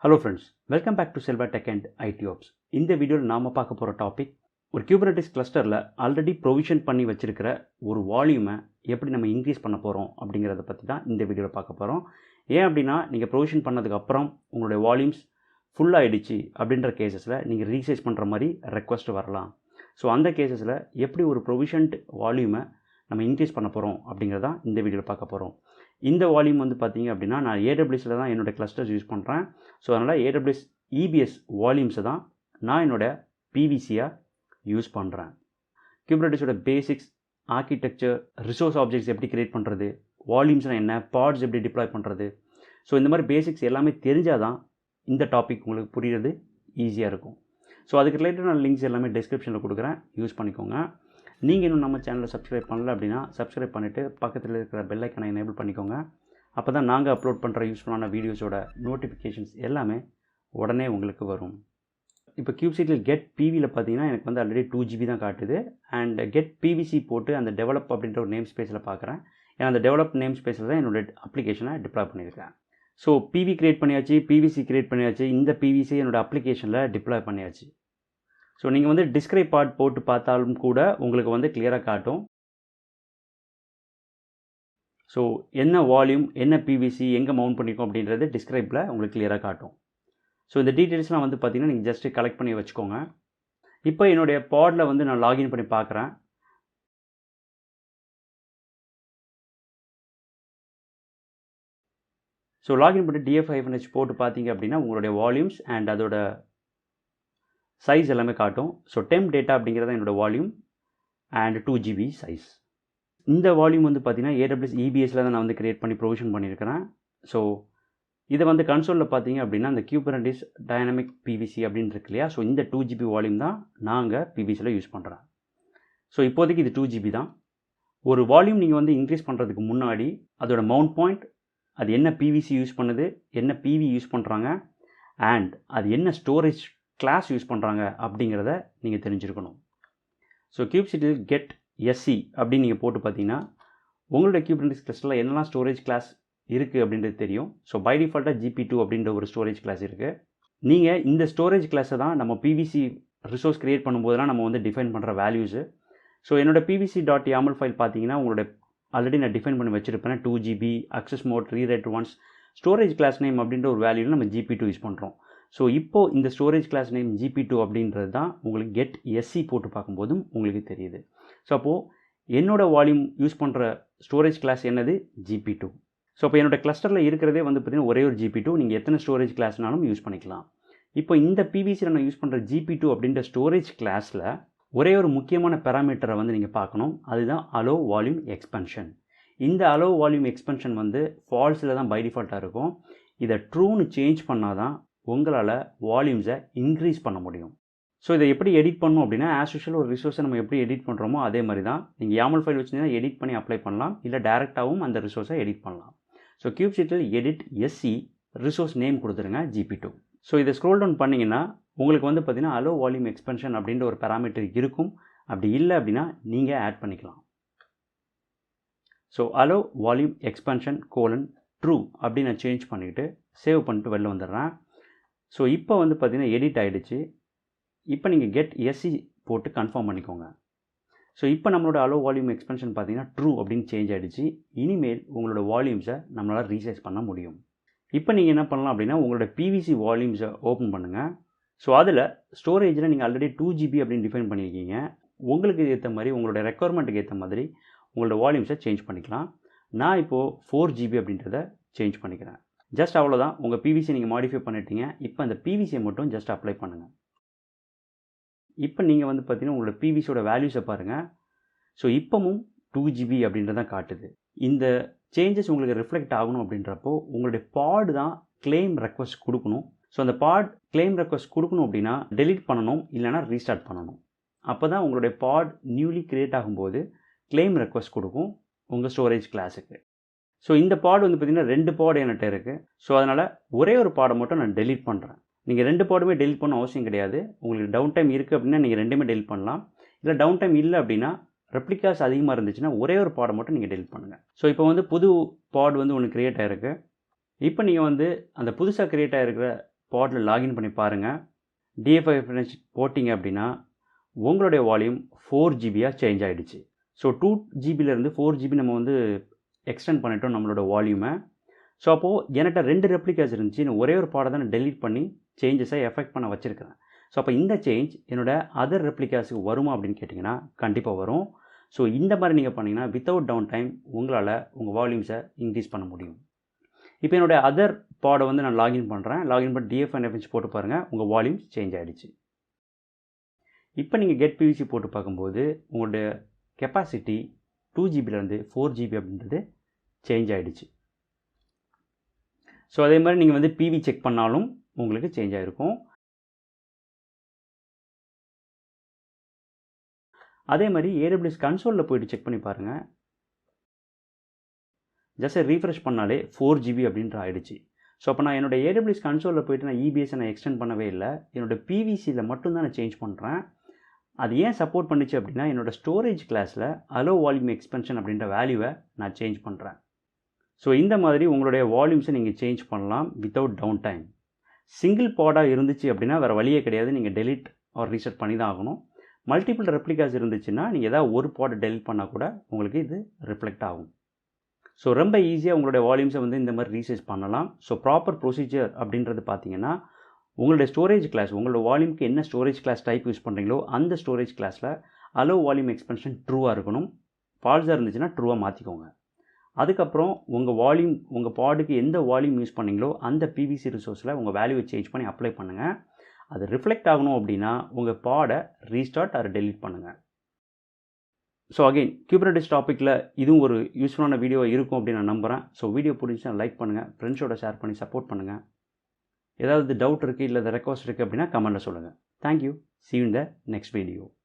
Hello friends, welcome back to Silva Tech and IT Ops. இந்த வீடியோவில் நாம பார்க்க போகிற டாபிக் ஒரு Kubernetes கிளஸ்டரில் ஆல்ரெடி ப்ரொவிஷன் பண்ணி வச்சிருக்கிற ஒரு வால்யூமை எப்படி நம்ம இன்க்ரீஸ் பண்ண போகிறோம் அப்படிங்கிறத பற்றி தான் இந்த வீடியோவில் பார்க்க போகிறோம். ஏன் அப்படின்னா நீங்கள் ப்ரொவிஷன் பண்ணதுக்கப்புறம் உங்களுடைய வால்யூம்ஸ் ஃபுல்லாகிடுச்சு அப்படின்ற கேசஸில் நீங்கள் ரீசைஸ் பண்ணுற மாதிரி ரெக்வஸ்ட் வரலாம். ஸோ அந்த கேசஸில் எப்படி ஒரு ப்ரொவிஷன்ட் வால்யூமை நம்ம இன்க்ரீஸ் பண்ண போகிறோம் அப்படிங்கிறதான் இந்த வீடியோவில் பார்க்க போகிறோம். இந்த வால்யூம் வந்து பார்த்தீங்க அப்படின்னா நான் AWSல தான் என்னோடய கிளஸ்டர்ஸ் யூஸ் பண்ணுறேன். ஸோ அதனால் AWS EBS வால்யூம்ஸை தான் நான் என்னோடய PVCயாக யூஸ் பண்ணுறேன். Kubernetesோட பேசிக்ஸ், ஆர்கிடெக்சர், ரிசோர்ஸ் ஆப்ஜெக்ட்ஸ் எப்படி கிரியேட் பண்ணுறது, வால்யூம்ஸ்னால் என்ன, பாட்ஸ் எப்படி டிப்ளாய் பண்ணுறது, ஸோ இந்த மாதிரி பேசிக்ஸ் எல்லாமே தெரிஞ்சால் தான் இந்த டாபிக் உங்களுக்கு புரியுறது ஈஸியாக இருக்கும். ஸோ அதுக்கு ரிலேட்டடான லிங்க்ஸ் எல்லாமே டிஸ்கிரிப்ஷனில் கொடுக்குறேன், யூஸ் பண்ணிக்கோங்க. நீங்கள் இன்னும் நம்ம சேனலை சப்ஸ்கிரைப் பண்ணல அப்படின்னா சப்ஸ்கிரைப் பண்ணிவிட்டு பக்கத்தில் இருக்கிற பெல் ஐக்கனை எனேபிள் பண்ணிக்கோங்க. அப்போ தான் நாங்கள் அப்லோட் பண்ணுற யூஸ்ஃபுல்லான வீடியோஸோட நோட்டிஃபிகேஷன்ஸ் எல்லாமே உடனே உங்களுக்கு வரும். இப்போ கியூப்சைட்டில் கெட் பிவியில் பார்த்தீங்கன்னா எனக்கு வந்து ஆல்ரெடி 2GB தான் காட்டுது. அண்ட் கெட் பிவிசி போட்டு அந்த டெவலப் அப்படின்ற ஒரு நேம் ஸ்பேஸில் பார்க்குறேன். ஏன்னா அந்த டெவலப் நேம் ஸ்பேஸில் தான் என்னோடய அப்ளிகேஷனை டிப்ளாய் பண்ணியிருக்கேன். ஸோ பிவி கிரியேட் பண்ணியாச்சு, பிவிசி கிரியேட் பண்ணியாச்சு, இந்த பிவிசி என்னோடய அப்ளிகேஷனில் டிப்ளாய் பண்ணியாச்சு. ஸோ நீங்கள் வந்து டிஸ்கிரைப் பார்ட் போட்டு பார்த்தாலும் கூட உங்களுக்கு வந்து கிளியராக காட்டும். ஸோ என்ன வால்யூம், என்ன பிவிசி, எங்கே மவுண்ட் பண்ணியிருக்கோம் அப்படின்றது டிஸ்கிரைப்பில் உங்களுக்கு கிளியராக காட்டும். ஸோ இந்த டீட்டெயில்ஸ்லாம் வந்து பார்த்தீங்கன்னா நீங்கள் ஜஸ்ட்டு கலெக்ட் பண்ணி வச்சுக்கோங்க. இப்போ என்னுடைய பாடில் வந்து நான் லாகின் பண்ணி பார்க்குறேன். ஸோ லாகின் பண்ணி df-h போட்டு பார்த்தீங்க அப்படின்னா உங்களுடைய வால்யூம்ஸ் அண்ட் அதோட சைஸ் எல்லாமே காட்டும். ஸோ டெம்ப் டேட்டா அப்படிங்கிறது என்னோடய வால்யூம் அண்ட் 2GB சைஸ். இந்த வால்யூம் வந்து பார்த்தீங்கன்னா AWS EBSல தான் நான் வந்து கிரியேட் பண்ணி ப்ரொவிஷன் பண்ணியிருக்கிறேன். ஸோ இதை வந்து கன்சோலில் பார்த்தீங்க அப்படின்னா இந்த Kubernetes டைனமிக் பிவிசி அப்படின்னு இருக்கு இல்லையா, ஸோ இந்த 2GB வால்யூம் தான் நாங்கள் பிவிசியில் யூஸ் பண்ணுறேன். ஸோ இப்போதைக்கு இது 2GB தான். ஒரு வால்யூம் நீங்கள் வந்து இன்க்ரீஸ் பண்ணுறதுக்கு முன்னாடி அதோட மவுண்ட் பாயிண்ட், அது என்ன பிவிசி யூஸ் பண்ணுது, என்ன பிவி யூஸ் பண்ணுறாங்க, அண்ட் அது என்ன ஸ்டோரேஜ் கிளாஸ் யூஸ் பண்ணுறாங்க அப்படிங்கிறத நீங்கள் தெரிஞ்சிருக்கணும். ஸோ கியூப்சைட்டில் கெட் எஸ்சி அப்படின்னு நீங்கள் போட்டு பார்த்தீங்கன்னா உங்களுடைய Kubernetes கிளஸ்டரில் என்னெல்லாம் ஸ்டோரேஜ் கிளாஸ் இருக்குது அப்படின்றது தெரியும். ஸோ பை டிஃபால்ட்டாக GP2 அப்படின்ற ஒரு ஸ்டோரேஜ் கிளாஸ் இருக்குது. நீங்கள் இந்த ஸ்டோரேஜ் கிளாஸை தான் நம்ம பிவிசி ரிசோர்ஸ் க்ரியேட் பண்ணும்போதெல்லாம் நம்ம வந்து டிஃபைன் பண்ணுற வேல்யூஸு. ஸோ என்னோட pvc.yaml ஃபைல் பார்த்தீங்கன்னா உங்களோட ஆல்ரெடி நான் டிஃபைன் பண்ணி வச்சுருப்பேன். 2GB access mode, rewrite once, storage class name அப்படின்ற ஒரு வேல்யூவில் நம்ம GP2 யூஸ் பண்ணுறோம். ஸோ இப்போது இந்த ஸ்டோரேஜ் கிளாஸ் நேம் GP2 அப்படின்றது தான் உங்களுக்கு கெட் எஸ்சி போட்டு பார்க்கும்போதும் உங்களுக்கு தெரியுது. ஸோ அப்போது என்னோடய வால்யூம் யூஸ் பண்ணுற ஸ்டோரேஜ் கிளாஸ் என்னது, GP2. ஸோ இப்போ என்னோடய கிளஸ்டரில் இருக்கிறதே வந்து பார்த்திங்கன்னா ஒரே ஒரு GP2, நீங்கள் எத்தனை ஸ்டோரேஜ் கிளாஸ்னாலும் யூஸ் பண்ணிக்கலாம். இப்போ இந்த பிவிசியில் நான் யூஸ் பண்ணுற GP2 அப்படின்ற ஸ்டோரேஜ் கிளாஸில் ஒரே ஒரு முக்கியமான பேராமீட்டரை வந்து நீங்கள் பார்க்கணும். அதுதான் அலோ வால்யூம் எக்ஸ்பென்ஷன். இந்த அலோ வால்யூம் எக்ஸ்பென்ஷன் வந்து ஃபால்ஸில் தான் பை டிஃபால்ட்டாக இருக்கும். இதை ட்ரூன்னு சேஞ்ச் பண்ணால் தான் உங்களால் வால்யூம்ஸை இன்க்ரீஸ் பண்ண முடியும். ஸோ இதை எப்படி எடிட் பண்ணணும் அப்படின்னா ஆஸ் யூஷுவல் ஒரு ரிசோர்ஸை நம்ம எப்படி எடிட் பண்ணுறோமோ அதே மாதிரி தான் நீங்கள் YAML ஃபைல் வச்சுருந்தீங்கன்னா எடிட் பண்ணி அப்ளை பண்ணலாம், இல்லை டேரெக்டாகவும் அந்த ரிசோர்ஸை எடிட் பண்ணலாம். ஸோ கியூப்சைட்டில் எடிட் எஸ்சி ரிசோர்ஸ் நேம் கொடுத்துருங்க GP2. ஸோ இதை ஸ்க்ரோல் டவுன் பண்ணிங்கன்னா உங்களுக்கு வந்து பார்த்திங்கன்னா அலோ வால்யூம் எக்ஸ்பென்ஷன் அப்படின்ற ஒரு பேராமீட்டர் இருக்கும். அப்படி இல்லை அப்படின்னா நீங்கள் ஆட் பண்ணிக்கலாம். ஸோ அலோ வால்யூம் எக்ஸ்பென்ஷன் ட்ரூ அப்படின்னு நான் சேஞ்ச் பண்ணிவிட்டு சேவ் பண்ணிட்டு வெளில வந்துடுறேன். ஸோ இப்போ வந்து பார்த்திங்கன்னா எடிட் ஆகிடுச்சு. இப்போ நீங்கள் கெட் எஸ்சி போட்டு கன்ஃபார்ம் பண்ணிக்கோங்க. ஸோ இப்போ நம்மளோட அலோ வால்யூம் எக்ஸ்பென்ஷன் பார்த்தீங்கன்னா ட்ரூ அப்படின்னு சேஞ்ச் ஆகிடுச்சு. இனிமேல் உங்களோட வால்யூம்ஸை நம்மளால் ரீசைஸ் பண்ண முடியும். இப்போ நீங்கள் என்ன பண்ணலாம் அப்படின்னா உங்களோட பிவிசி வால்யூம்ஸை ஓப்பன் பண்ணுங்கள். ஸோ அதில் ஸ்டோரேஜில் நீங்கள் ஆல்ரெடி 2GB அப்படின்னு டிஃபைன் பண்ணியிருக்கீங்க. உங்களுக்கு ஏற்ற மாதிரி உங்களோட ரெக்குவயர்மெண்ட்டுக்கு ஏற்ற மாதிரி உங்களோட வால்யூம்ஸை சேஞ்ச் பண்ணிக்கலாம். நான் இப்போது 4GB அப்படின்றத சேஞ்ச் பண்ணிக்கிறேன். ஜஸ்ட் அவ்வளோதான். உங்கள் பிவிசி நீங்கள் மாடிஃபை பண்ணிட்டீங்க. இப்போ அந்த பிவிசியை மட்டும் ஜஸ்ட் அப்ளை பண்ணுங்கள். இப்போ நீங்கள் வந்து பார்த்தீங்கன்னா உங்களோட பிவிசியோட வேல்யூஸை பாருங்கள். ஸோ இப்போவும் 2GB அப்படின்றதான் காட்டுது. இந்த சேஞ்சஸ் உங்களுக்கு ரிஃப்ளெக்ட் ஆகணும் அப்படின்றப்போ உங்களுடைய பாட் தான் கிளைம் ரெக்வஸ்ட் கொடுக்கணும். ஸோ அந்த பாட் கிளைம் ரெக்வஸ்ட் கொடுக்கணும் அப்படின்னா டெலீட் பண்ணணும், இல்லைனா ரீஸ்டார்ட் பண்ணணும். அப்போ தான் உங்களுடைய பாட் நியூலி க்ரியேட் ஆகும்போது கிளைம் ரெக்வஸ்ட் கொடுக்கும் உங்கள் ஸ்டோரேஜ் கிளாஸுக்கு. ஸோ இந்த பாட் வந்து பார்த்திங்கன்னா 2 பாட் என்கிட்ட இருக்குது. ஸோ அதனால் ஒரே ஒரு பாடை மட்டும் நான் டெலீட் பண்ணுறேன். நீங்கள் 2 பாடுமே டெலீட் பண்ண அவசியம் கிடையாது. உங்களுக்கு டவுன் டைம் இருக்குது அப்படின்னா நீங்கள் 2மே டெலீட் பண்ணலாம். இல்லை டவுன் டைம் இல்லை அப்படின்னா ரெப்ளிகாஸ் அதிகமாக இருந்துச்சுன்னா ஒரே ஒரு பாடை மட்டும் நீங்கள் டெலீட் பண்ணுங்கள். ஸோ இப்போ வந்து புது பாட் வந்து ஒன்று க்ரியேட் ஆகிருக்கு. இப்போ நீங்கள் வந்து அந்த புதுசாக க்ரியேட் ஆகிருக்கிற பாடில் லாகின் பண்ணி பாருங்கள். df போட்டிங்க அப்படின்னா உங்களுடைய வால்யூம் 4 ஜிபியாக சேஞ்ச் ஆகிடுச்சு. ஸோ 2 ஜிபிலேருந்து 4 ஜிபி நம்ம வந்து எக்ஸ்டெண்ட் பண்ணிட்டோம் நம்மளோட வால்யூமை. ஸோ அப்போது என்கிட்ட 2 ரெப்ளிகாஸ் இருந்துச்சு. நான் ஒரே ஒரு பாடை தான் நான் டெலீட் பண்ணி சேஞ்சஸை எஃபெக்ட் பண்ண வச்சுருக்கிறேன். ஸோ அப்போ இந்த சேஞ்ச் என்னோட அதர் ரெப்ளிகாஸுக்கு வருமா அப்படின்னு கேட்டிங்கன்னா கண்டிப்பாக வரும். ஸோ இந்த மாதிரி நீங்கள் பண்ணிங்கன்னா வித்தவுட் டவுன் டைம் உங்களால் உங்கள் வால்யூம்ஸை இன்க்ரீஸ் பண்ண முடியும். இப்போ என்னோடய அதர் பாடை வந்து நான் லாகின் பண்ணுறேன். லாகின் பண்ணி df போட்டு பாருங்கள், உங்கள் வால்யூம்ஸ் சேஞ்ச் ஆகிடுச்சு. இப்போ நீங்கள் கெட் பிவிசி போட்டு பார்க்கும்போது உங்களுடைய கெப்பாசிட்டி 2 ஜிபிலேருந்து 4 ஜிபி அப்படின்றது சேஞ்ச் ஆகிடுச்சு. ஸோ அதே மாதிரி நீங்கள் வந்து பிவி செக் பண்ணாலும் உங்களுக்கு சேஞ்ச் ஆகிருக்கும். அதே மாதிரி AWS கன்சோலில் போய்ட்டு செக் பண்ணி பாருங்கள். ஜஸ்ட் ரீஃப்ரெஷ் பண்ணாலே 4 ஜிபி அப்படின்ற ஆகிடுச்சு. ஸோ அப்போ நான் என்னோடய AWS கன்சோலில் போய்ட்டு நான் EBS நான் எக்ஸ்டெண்ட் பண்ணவே இல்லை. என்னோடய பிவிசியில் மட்டும்தான் நான் சேஞ்ச் பண்ணுறேன். அது ஏன் சப்போர்ட் பண்ணிச்சு அப்படின்னா என்னோடய ஸ்டோரேஜ் கிளாஸில் அலோ வால்யூம் எக்ஸ்பென்ஷன் அப்படின்ற வேல்யூவை நான் சேஞ்ச் பண்ணுறேன். ஸோ இந்த மாதிரி உங்களுடைய வால்யூம்ஸை நீங்கள் சேஞ்ச் பண்ணலாம் வித்தவுட் டவுன் டைம். சிங்கிள் பாடாக இருந்துச்சு அப்படின்னா வேறு வழியே கிடையாது, நீங்கள் டெலிட் ஆர் ரீசெட் பண்ணி தான் ஆகணும். மல்டிபிள் ரெப்ளிகாஸ் இருந்துச்சுன்னா நீங்கள் ஏதாவது ஒரு பாடை டெலிட் பண்ணால் கூட உங்களுக்கு இது ரிஃப்ளெக்ட் ஆகும். ஸோ ரொம்ப ஈஸியாக உங்களுடைய வால்யூம்ஸை வந்து இந்த மாதிரி ரீசைஸ் பண்ணலாம். ஸோ ப்ராப்பர் ப்ரொசீஜர் அப்படின்றது பார்த்தீங்கன்னா உங்களுடைய ஸ்டோரேஜ் கிளாஸ், உங்களோட வால்யூம்க்கு என்ன ஸ்டோரேஜ் கிளாஸ் டைப் யூஸ் பண்ணுறீங்களோ அந்த ஸ்டோரேஜ் கிளாஸில் அலோ வால்யூம் எக்ஸ்பென்ஷன் ட்ரூவாக இருக்கணும். ஃபால்ஸாக இருந்துச்சுன்னா ட்ரூவாக மாற்றிக்கோங்க. அதுக்கப்புறம் உங்கள் வால்யூம், உங்கள் பாடுக்கு எந்த வால்யூம் யூஸ் பண்ணீங்களோ அந்த பிவிசி ரிசோர்ஸில் உங்கள் வேல்யூவை சேஞ்ச் பண்ணி அப்ளை பண்ணுங்கள். அது ரிஃப்ளெக்ட் ஆகணும் அப்படின்னா உங்கள் பாடை ரீஸ்டார்ட் ஆர் டெலீட் பண்ணுங்கள். ஸோ அகெயின் Kubernetes டாப்பிக்கில் இதுவும் ஒரு யூஸ்ஃபுல்லான வீடியோ இருக்கும் அப்படின்னு நான் நம்புகிறேன். ஸோ வீடியோ பிடிச்சா லைக் பண்ணுங்கள், ஃப்ரெண்ட்ஸோட ஷேர் பண்ணி சப்போர்ட் பண்ணுங்கள். ஏதாவது டவுட் இருக்குது இல்லை ரெக்வஸ்ட் இருக்குது அப்படின்னா கமெண்ட்டில் சொல்லுங்கள். Thank you. See you in the next video.